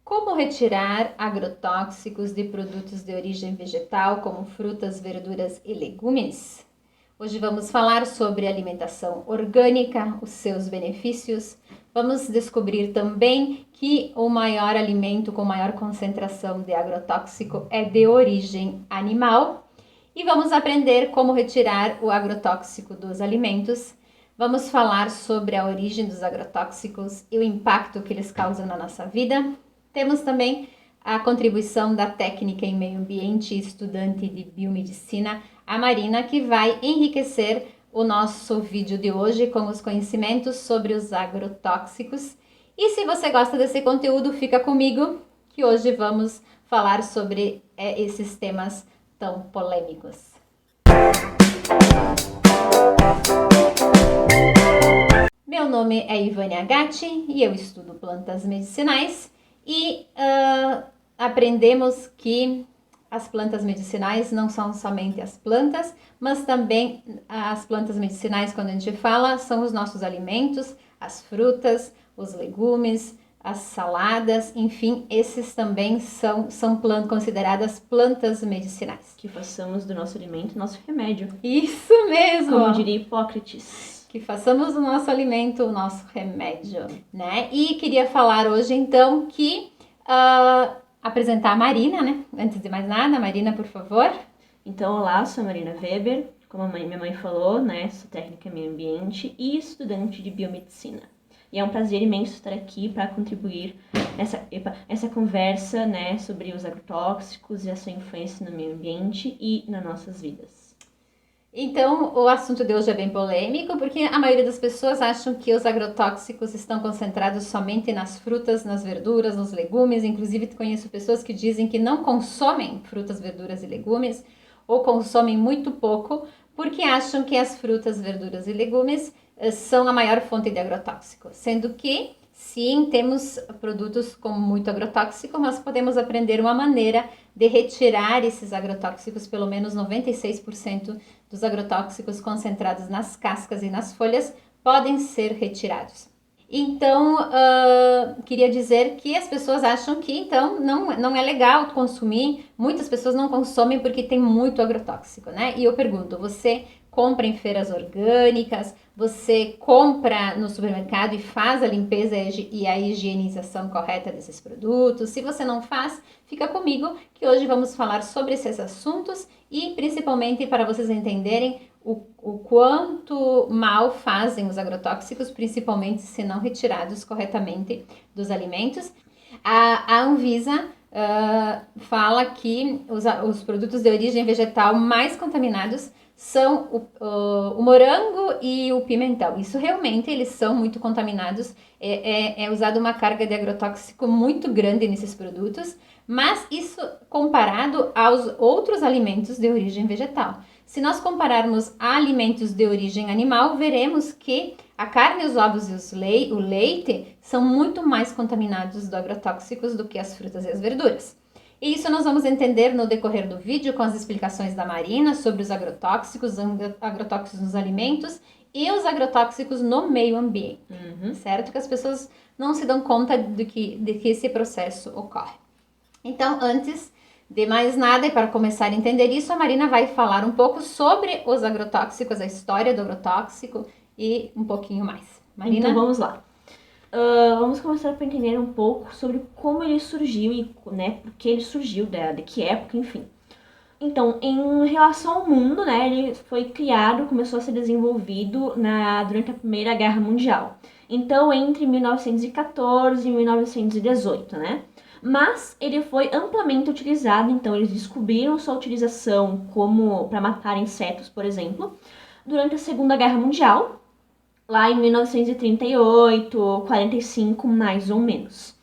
Como retirar agrotóxicos de produtos de origem vegetal, como frutas, verduras e legumes? Hoje vamos falar sobre alimentação orgânica, os seus benefícios. Vamos descobrir também que o maior alimento com maior concentração de agrotóxico é de origem animal. E vamos aprender como retirar o agrotóxico dos alimentos. Vamos falar sobre a origem dos agrotóxicos e o impacto que eles causam na nossa vida. Temos também a contribuição da técnica em meio ambiente e estudante de biomedicina, a Marina, que vai enriquecer o nosso vídeo de hoje com os conhecimentos sobre os agrotóxicos. E se você gosta desse conteúdo, fica comigo, que hoje vamos falar sobre esses temas tão polêmicos. Meu nome é Ivânia Gatti e eu estudo plantas medicinais e aprendemos que as plantas medicinais não são somente as plantas, mas também as plantas medicinais, quando a gente fala, são os nossos alimentos, as frutas, os legumes, as saladas, enfim, esses também são consideradas plantas medicinais. Que façamos do nosso alimento nosso remédio. Isso mesmo! Como diria Hipócrates. Que façamos o nosso alimento o nosso remédio, né? E queria falar hoje, então, que apresentar a Marina, né? Antes de mais nada, Marina, por favor. Então, olá, sou a Marina Weber, como minha mãe falou, né? Sou técnica em meio ambiente e estudante de biomedicina. E é um prazer imenso estar aqui para contribuir nessa conversa, né, sobre os agrotóxicos e a sua influência no meio ambiente e nas nossas vidas. Então, o assunto de hoje é bem polêmico, porque a maioria das pessoas acham que os agrotóxicos estão concentrados somente nas frutas, nas verduras, nos legumes. Inclusive, conheço pessoas que dizem que não consomem frutas, verduras e legumes, ou consomem muito pouco, porque acham que as frutas, verduras e legumes são a maior fonte de agrotóxico. Sendo que, sim, temos produtos com muito agrotóxico, mas podemos aprender uma maneira de retirar esses agrotóxicos, pelo menos 96% dos agrotóxicos concentrados nas cascas e nas folhas podem ser retirados. Então, queria dizer que as pessoas acham que então não é legal consumir, muitas pessoas não consomem porque tem muito agrotóxico, né? E eu pergunto, você compra em feiras orgânicas, você compra no supermercado e faz a limpeza e a higienização correta desses produtos? Se você não faz, fica comigo que hoje vamos falar sobre esses assuntos e principalmente para vocês entenderem o quanto mal fazem os agrotóxicos, principalmente se não retirados corretamente dos alimentos. A Anvisa fala que os produtos de origem vegetal mais contaminados são o morango e o pimentão. Isso realmente, eles são muito contaminados, é usada uma carga de agrotóxico muito grande nesses produtos, mas isso comparado aos outros alimentos de origem vegetal. Se nós compararmos a alimentos de origem animal, veremos que a carne, os ovos e o leite são muito mais contaminados de agrotóxicos do que as frutas e as verduras. E isso nós vamos entender no decorrer do vídeo com as explicações da Marina sobre os agrotóxicos nos alimentos e os agrotóxicos no meio ambiente, certo? Que as pessoas não se dão conta de que esse processo ocorre. Então, antes de mais nada, e para começar a entender isso, a Marina vai falar um pouco sobre os agrotóxicos, a história do agrotóxico e um pouquinho mais. Marina? Então, vamos lá. Vamos começar para entender um pouco sobre como ele surgiu e, né, por que ele surgiu, de que época, enfim. Então, em relação ao mundo, né, ele foi criado, começou a ser desenvolvido durante a Primeira Guerra Mundial. Então, entre 1914 e 1918, né? Mas ele foi amplamente utilizado, então eles descobriram sua utilização como para matar insetos, por exemplo, durante a Segunda Guerra Mundial, lá em 1938, 45, mais ou menos,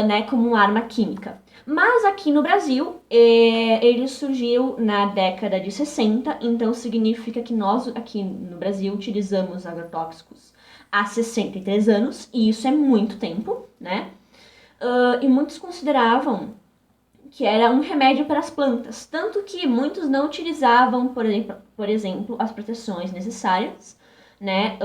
né, como uma arma química. Mas aqui no Brasil, ele surgiu na década de 60, então significa que nós aqui no Brasil utilizamos agrotóxicos há 63 anos, e isso é muito tempo, né? E muitos consideravam que era um remédio para as plantas, tanto que muitos não utilizavam, por exemplo, as proteções necessárias, né,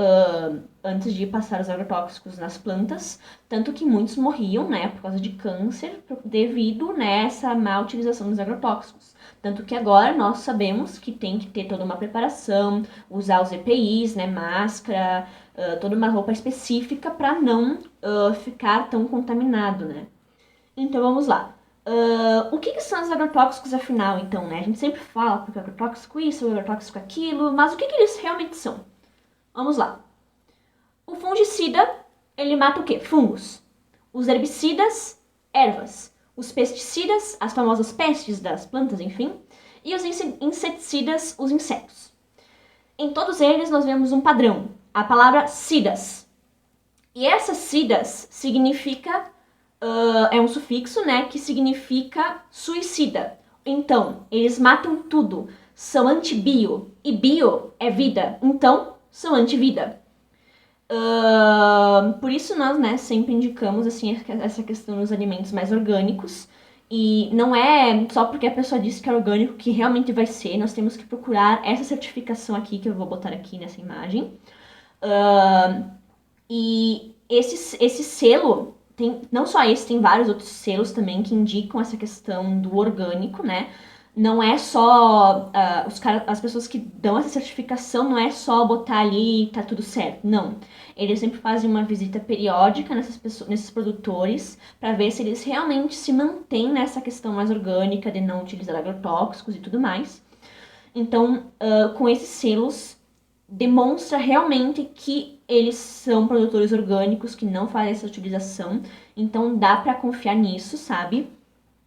antes de passar os agrotóxicos nas plantas, tanto que muitos morriam, né, por causa de câncer, devido, né, a essa má utilização dos agrotóxicos. Tanto que agora nós sabemos que tem que ter toda uma preparação, usar os EPIs, né, máscara, toda uma roupa específica para não ficar tão contaminado, né. Então vamos lá. O que são os agrotóxicos afinal, então, né? A gente sempre fala porque agrotóxico isso, agrotóxico aquilo, mas o que eles realmente são? Vamos lá. O fungicida, ele mata o quê? Fungos. Os herbicidas, ervas. Os pesticidas, as famosas pestes das plantas, enfim. E os inseticidas, os insetos. Em todos eles nós vemos um padrão. A palavra cidas. E essas cidas significa... é um sufixo, né, que significa suicida. Então, eles matam tudo. São antibio. E bio é vida. Então, são antivida. Por isso nós, né, sempre indicamos assim, essa questão dos alimentos mais orgânicos. E não é só porque a pessoa disse que é orgânico que realmente vai ser. Nós temos que procurar essa certificação aqui, que eu vou botar aqui nessa imagem. E esse selo... não só esse, tem vários outros selos também que indicam essa questão do orgânico, né? Não é só as pessoas que dão essa certificação, não é só botar ali e tá tudo certo. Não. Eles sempre fazem uma visita periódica nesses produtores para ver se eles realmente se mantêm nessa questão mais orgânica de não utilizar agrotóxicos e tudo mais. Então, com esses selos, demonstra realmente que eles são produtores orgânicos, que não fazem essa utilização. Então, dá pra confiar nisso, sabe?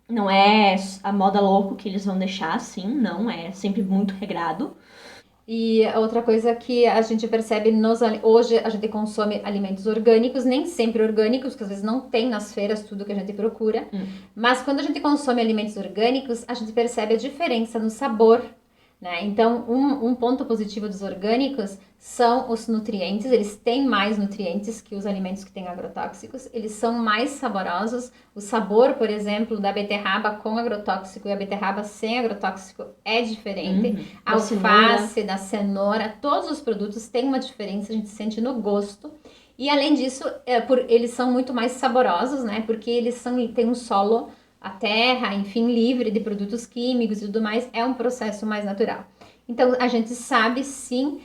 Não é a moda louco que eles vão deixar assim, não. É sempre muito regrado. E outra coisa que a gente percebe, hoje a gente consome alimentos orgânicos, nem sempre orgânicos, que às vezes não tem nas feiras tudo que a gente procura. Mas quando a gente consome alimentos orgânicos, a gente percebe a diferença no sabor, né? Então, um ponto positivo dos orgânicos são os nutrientes. Eles têm mais nutrientes que os alimentos que têm agrotóxicos. Eles são mais saborosos. O sabor, por exemplo, da beterraba com agrotóxico e a beterraba sem agrotóxico é diferente. A alface, da cenoura, todos os produtos têm uma diferença, a gente sente no gosto. E além disso, eles são muito mais saborosos, né? Porque eles têm um solo, a terra, enfim, livre de produtos químicos e tudo mais, é um processo mais natural. Então, a gente sabe, sim,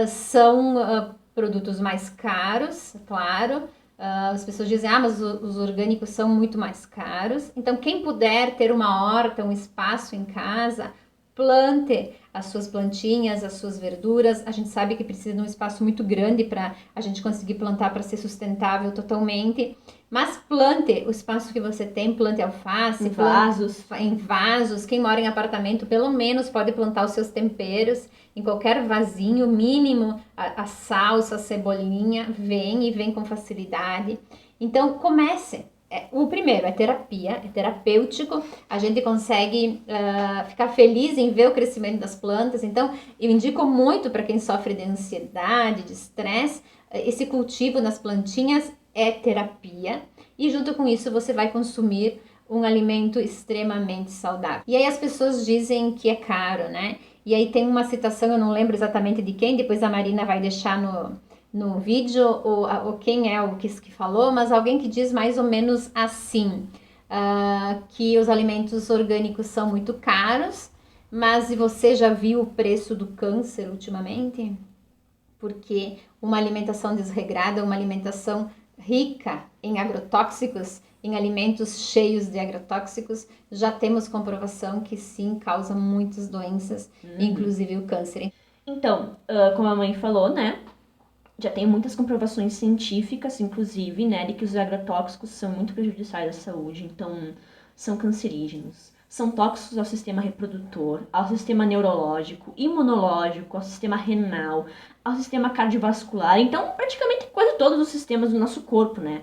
são produtos mais caros, claro. As pessoas dizem, mas os orgânicos são muito mais caros. Então, quem puder ter uma horta, um espaço em casa, plante as suas plantinhas, as suas verduras. A gente sabe que precisa de um espaço muito grande para a gente conseguir plantar para ser sustentável totalmente. Mas plante o espaço que você tem, plante alface, em vasos. Quem mora em apartamento, pelo menos pode plantar os seus temperos em qualquer vasinho mínimo. A salsa, a cebolinha, vem com facilidade. Então, comece. O primeiro é terapia, é terapêutico, a gente consegue ficar feliz em ver o crescimento das plantas. Então, eu indico muito para quem sofre de ansiedade, de estresse, esse cultivo nas plantinhas é terapia. E junto com isso você vai consumir um alimento extremamente saudável. E aí as pessoas dizem que é caro, né? E aí tem uma citação, eu não lembro exatamente de quem, depois a Marina vai deixar no vídeo, ou quem é o que falou, mas alguém que diz mais ou menos assim, que os alimentos orgânicos são muito caros, mas você já viu o preço do câncer ultimamente? Porque uma alimentação desregrada, uma alimentação rica em agrotóxicos, em alimentos cheios de agrotóxicos, já temos comprovação que sim, causa muitas doenças, inclusive o câncer. Então, como a mãe falou, né? Já tem muitas comprovações científicas, inclusive, né, de que os agrotóxicos são muito prejudiciais à saúde. Então, são cancerígenos, são tóxicos ao sistema reprodutor, ao sistema neurológico, imunológico, ao sistema renal, ao sistema cardiovascular. Então, praticamente quase todos os sistemas do nosso corpo, né?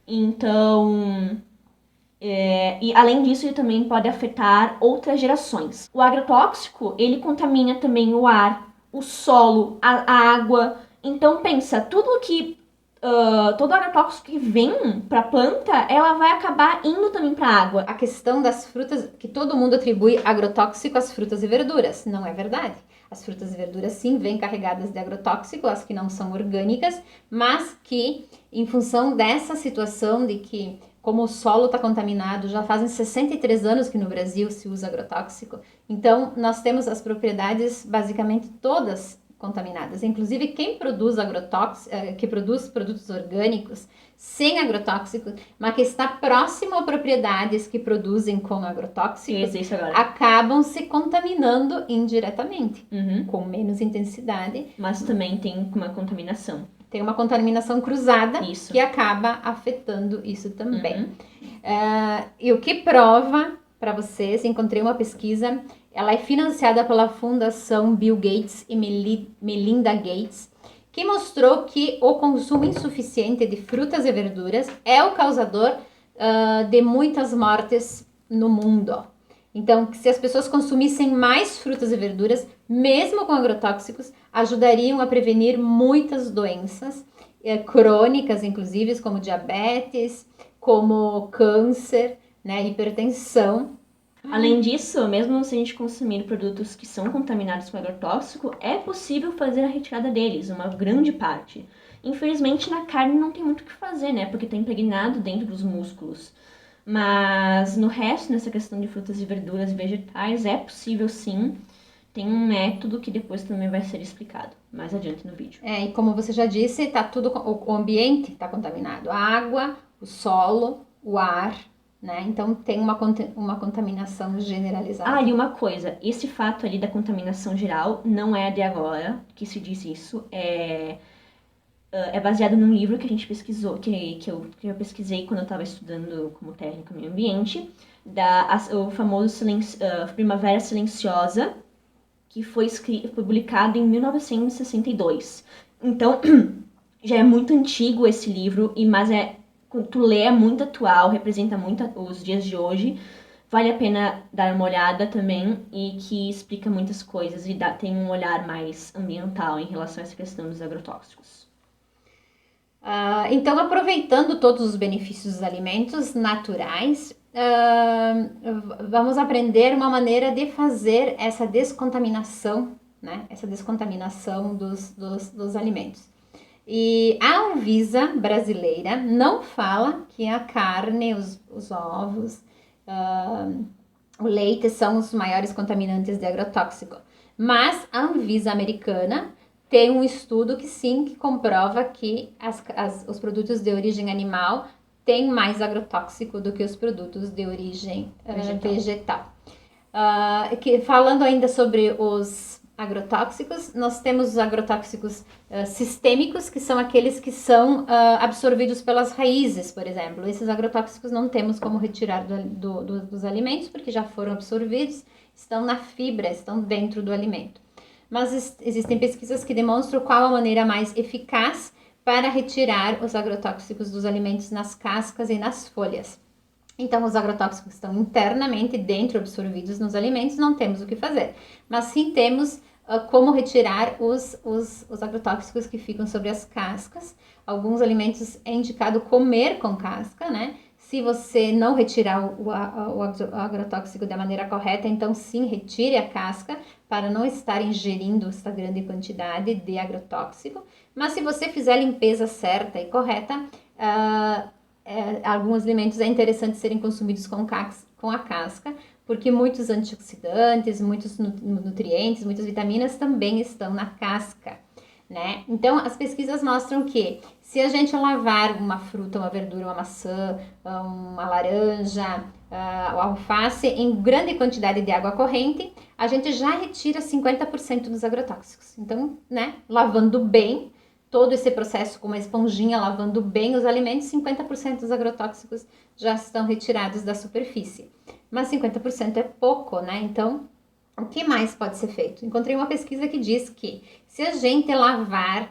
Então, e além disso, ele também pode afetar outras gerações. O agrotóxico, ele contamina também o ar, o solo, a água. Então, pensa, todo agrotóxico que vem para a planta, ela vai acabar indo também para a água. A questão das frutas, que todo mundo atribui agrotóxico às frutas e verduras, não é verdade. As frutas e verduras, sim, vêm carregadas de agrotóxico, as que não são orgânicas, mas que, em função dessa situação de que, como o solo está contaminado, já fazem 63 anos que no Brasil se usa agrotóxico, então nós temos as propriedades basicamente todas contaminadas. Inclusive, quem produz que produz produtos orgânicos sem agrotóxico, mas que está próximo a propriedades que produzem com agrotóxicos, acabam se contaminando indiretamente, com menos intensidade. Mas também tem uma contaminação. Tem uma contaminação cruzada que acaba afetando isso também. E o que prova para vocês, encontrei uma pesquisa, ela é financiada pela Fundação Bill Gates e Melinda Gates, que mostrou que o consumo insuficiente de frutas e verduras é o causador de muitas mortes no mundo. Então, se as pessoas consumissem mais frutas e verduras, mesmo com agrotóxicos, ajudariam a prevenir muitas doenças crônicas, inclusive, como diabetes, como câncer, né, hipertensão. Além disso, mesmo se a gente consumir produtos que são contaminados com agrotóxico, é possível fazer a retirada deles, uma grande parte. Infelizmente, na carne não tem muito o que fazer, né, porque está impregnado dentro dos músculos. Mas no resto, nessa questão de frutas e verduras e vegetais, é possível sim. Tem um método que depois também vai ser explicado mais adiante no vídeo. E como você já disse, tá tudo, o ambiente está contaminado. A água, o solo, o ar, né? Então tem uma contaminação generalizada. E uma coisa, esse fato ali da contaminação geral não é de agora que se diz isso, é baseado num livro que a gente pesquisou, que eu pesquisei quando eu estava estudando como técnico em meio ambiente, o famoso Primavera Silenciosa, que foi publicado em 1962. Então, já é muito antigo esse livro, mas quando tu lê é muito atual, representa muito os dias de hoje. Vale a pena dar uma olhada também e que explica muitas coisas e tem um olhar mais ambiental em relação a essa questão dos agrotóxicos. Então, aproveitando todos os benefícios dos alimentos naturais, vamos aprender uma maneira de fazer essa descontaminação, né? Essa descontaminação dos alimentos. E a Anvisa brasileira não fala que a carne, os ovos, o leite são os maiores contaminantes de agrotóxico. Mas a Anvisa americana tem um estudo que comprova que os produtos de origem animal têm mais agrotóxico do que os produtos de origem vegetal. Falando ainda sobre os agrotóxicos, nós temos os agrotóxicos sistêmicos, que são aqueles que são absorvidos pelas raízes, por exemplo. Esses agrotóxicos não temos como retirar dos alimentos, porque já foram absorvidos, estão na fibra, estão dentro do alimento. Mas existem pesquisas que demonstram qual a maneira mais eficaz para retirar os agrotóxicos dos alimentos nas cascas e nas folhas. Então, os agrotóxicos estão internamente dentro, absorvidos nos alimentos, não temos o que fazer. Mas sim temos como retirar os agrotóxicos que ficam sobre as cascas. Alguns alimentos é indicado comer com casca, né? Se você não retirar o agrotóxico da maneira correta, então sim, retire a casca para não estar ingerindo essa grande quantidade de agrotóxico. Mas se você fizer a limpeza certa e correta, alguns alimentos é interessante serem consumidos com a casca, porque muitos antioxidantes, muitos nutrientes, muitas vitaminas também estão na casca, né? Então, as pesquisas mostram que se a gente lavar uma fruta, uma verdura, uma maçã, uma laranja, o alface em grande quantidade de água corrente, a gente já retira 50% dos agrotóxicos. Então, né, lavando bem, todo esse processo com uma esponjinha, lavando bem os alimentos, 50% dos agrotóxicos já estão retirados da superfície. Mas 50% é pouco, né? Então, o que mais pode ser feito? Encontrei uma pesquisa que diz que se a gente lavar,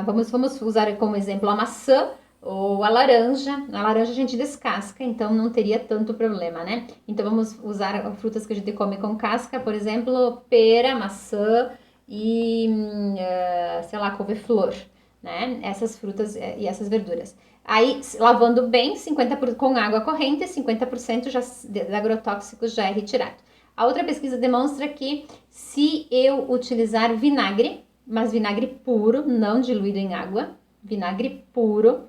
vamos usar como exemplo a maçã ou a laranja a gente descasca, então não teria tanto problema, né? Então vamos usar frutas que a gente come com casca, por exemplo, pera, maçã e, sei lá, couve-flor, né? Essas frutas e essas verduras. Aí, lavando bem, 50% com água corrente, 50% de agrotóxicos já é retirado. A outra pesquisa demonstra que se eu utilizar vinagre, mas vinagre puro, não diluído em água, vinagre puro,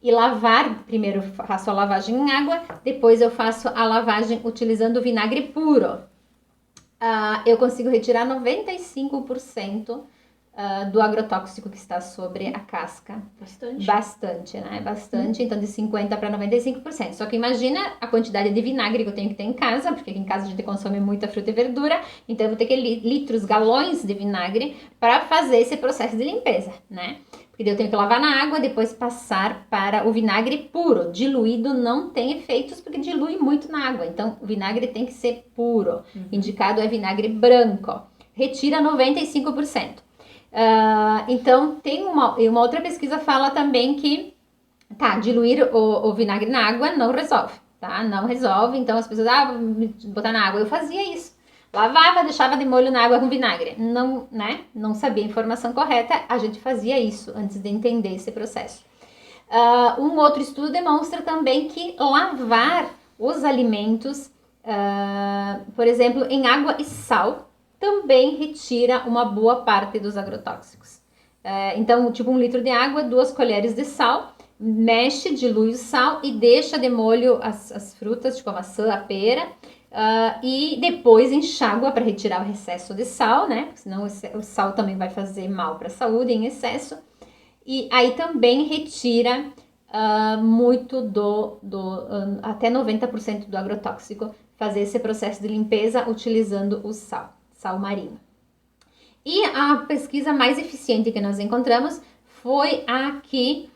e lavar, primeiro faço a lavagem em água, depois eu faço a lavagem utilizando vinagre puro. Eu consigo retirar 95% do agrotóxico que está sobre a casca. Bastante, né? Bastante. Então, de 50% para 95%. Só que imagina a quantidade de vinagre que eu tenho que ter em casa, porque aqui em casa a gente consome muita fruta e verdura, então eu vou ter que litros, galões de vinagre para fazer esse processo de limpeza, né? Porque eu tenho que lavar na água, depois passar para o vinagre puro. Diluído não tem efeitos, porque dilui muito na água. Então, o vinagre tem que ser puro. Indicado é vinagre branco. Retira 95%. Então, tem uma outra pesquisa fala também que, diluir o vinagre na água não resolve, tá? Não resolve, então as pessoas, vou botar na água. Eu fazia isso. Lavava, deixava de molho na água com vinagre. Não, né? Não sabia a informação correta, a gente fazia isso antes de entender esse processo. Um outro estudo demonstra também que lavar os alimentos, por exemplo, em água e sal, também retira uma boa parte dos agrotóxicos. Então, tipo 1 litro de água, 2 colheres de sal, mexe, dilui o sal e deixa de molho as frutas, tipo a maçã, a pera, e depois enxágua para retirar o excesso de sal, né? Porque senão o sal também vai fazer mal para a saúde em excesso. E aí também retira muito até 90% do agrotóxico, fazer esse processo de limpeza utilizando o sal marinho. E a pesquisa mais eficiente que nós encontramos foi a que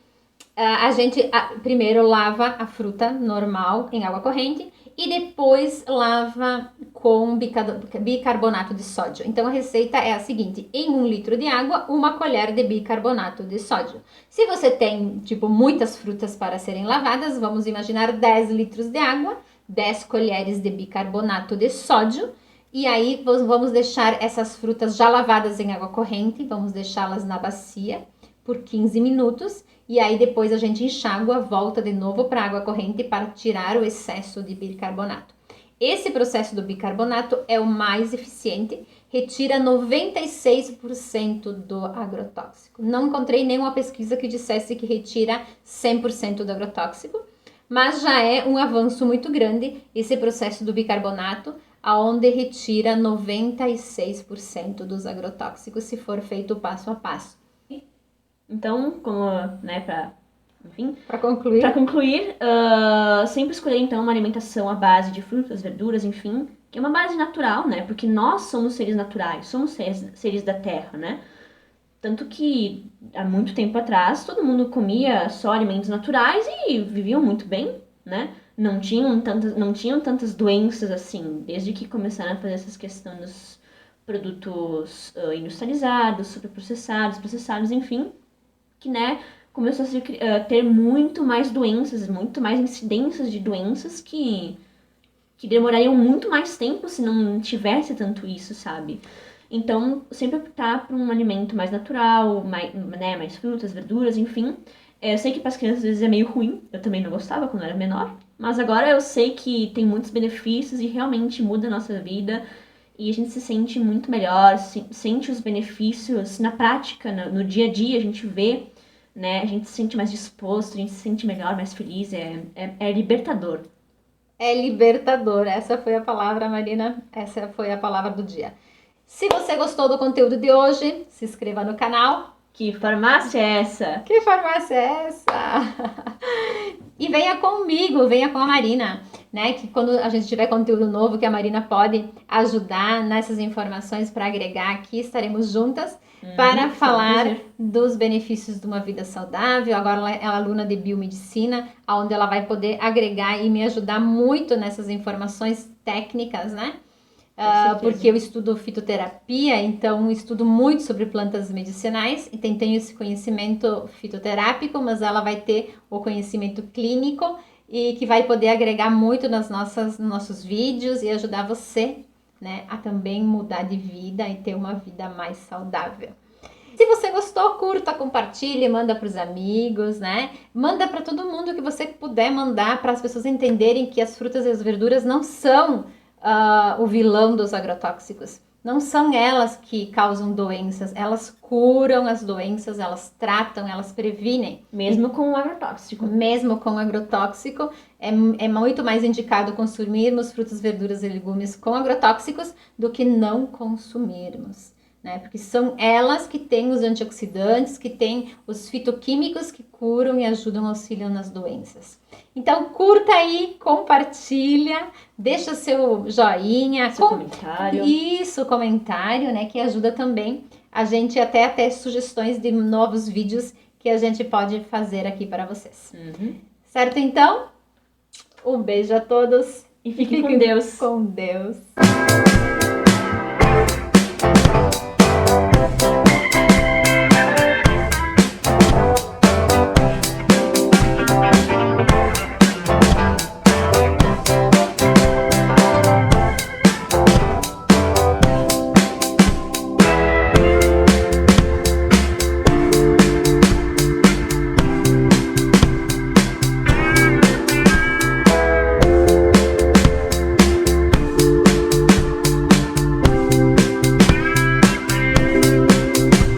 a gente primeiro lava a fruta normal em água corrente e depois lava com bicarbonato de sódio. Então a receita é a seguinte: em 1 litro de água, 1 colher de bicarbonato de sódio. Se você tem muitas frutas para serem lavadas, vamos imaginar 10 litros de água, 10 colheres de bicarbonato de sódio. E aí vamos deixar essas frutas já lavadas em água corrente, vamos deixá-las na bacia por 15 minutos. E aí depois a gente enxágua, volta de novo para a água corrente para tirar o excesso de bicarbonato. Esse processo do bicarbonato é o mais eficiente, retira 96% do agrotóxico. Não encontrei nenhuma pesquisa que dissesse que retira 100% do agrotóxico, mas já é um avanço muito grande esse processo do bicarbonato, aonde retira 96% dos agrotóxicos se for feito passo a passo. Então, como, né, para concluir, sempre escolher então uma alimentação à base de frutas, verduras, enfim, que é uma base natural, né? Porque nós somos seres naturais, somos seres da terra, né? Tanto que há muito tempo atrás todo mundo comia só alimentos naturais e viviam muito bem, né? Não tinham tantas doenças assim, desde que começaram a fazer essas questões dos produtos industrializados, superprocessados, processados, enfim, que, né, começou a ter muito mais doenças, muito mais incidências de doenças que demorariam muito mais tempo se não tivesse tanto isso, sabe? Então, sempre optar por um alimento mais natural, mais frutas, verduras, enfim. Eu sei que para as crianças às vezes é meio ruim, eu também não gostava quando era menor, mas agora eu sei que tem muitos benefícios e realmente muda a nossa vida e a gente se sente muito melhor, sente os benefícios na prática, no dia a dia a gente vê, né? A gente se sente mais disposto, a gente se sente melhor, mais feliz, é libertador. É libertador, essa foi a palavra, Marina, essa foi a palavra do dia. Se você gostou do conteúdo de hoje, se inscreva no canal. Que farmácia é essa? Que farmácia é essa? E venha comigo, venha com a Marina, né? Que quando a gente tiver conteúdo novo, que a Marina pode ajudar nessas informações para agregar aqui, estaremos juntas para falar dos benefícios de uma vida saudável. Agora ela é aluna de biomedicina, onde ela vai poder agregar e me ajudar muito nessas informações técnicas, né? Porque eu estudo fitoterapia, então estudo muito sobre plantas medicinais e tenho esse conhecimento fitoterápico, mas ela vai ter o conhecimento clínico e que vai poder agregar muito nos nossos vídeos e ajudar você, né, a também mudar de vida e ter uma vida mais saudável. Se você gostou, curta, compartilhe, manda para os amigos, né? Manda para todo mundo que você puder mandar, para as pessoas entenderem que as frutas e as verduras não são o vilão dos agrotóxicos. Não são elas que causam doenças, elas curam as doenças, elas tratam, elas previnem. Mesmo com o agrotóxico. Mesmo com o agrotóxico, é muito mais indicado consumirmos frutas, verduras e legumes com agrotóxicos do que não consumirmos, né? Porque são elas que têm os antioxidantes, que têm os fitoquímicos que curam e ajudam, auxiliam nas doenças. Então, curta aí, compartilha, deixa seu joinha, Seu comentário. Isso, comentário, né? Que ajuda também a gente até ter sugestões de novos vídeos que a gente pode fazer aqui para vocês. Certo, então? Um beijo a todos. E fiquem com Deus. Com Deus.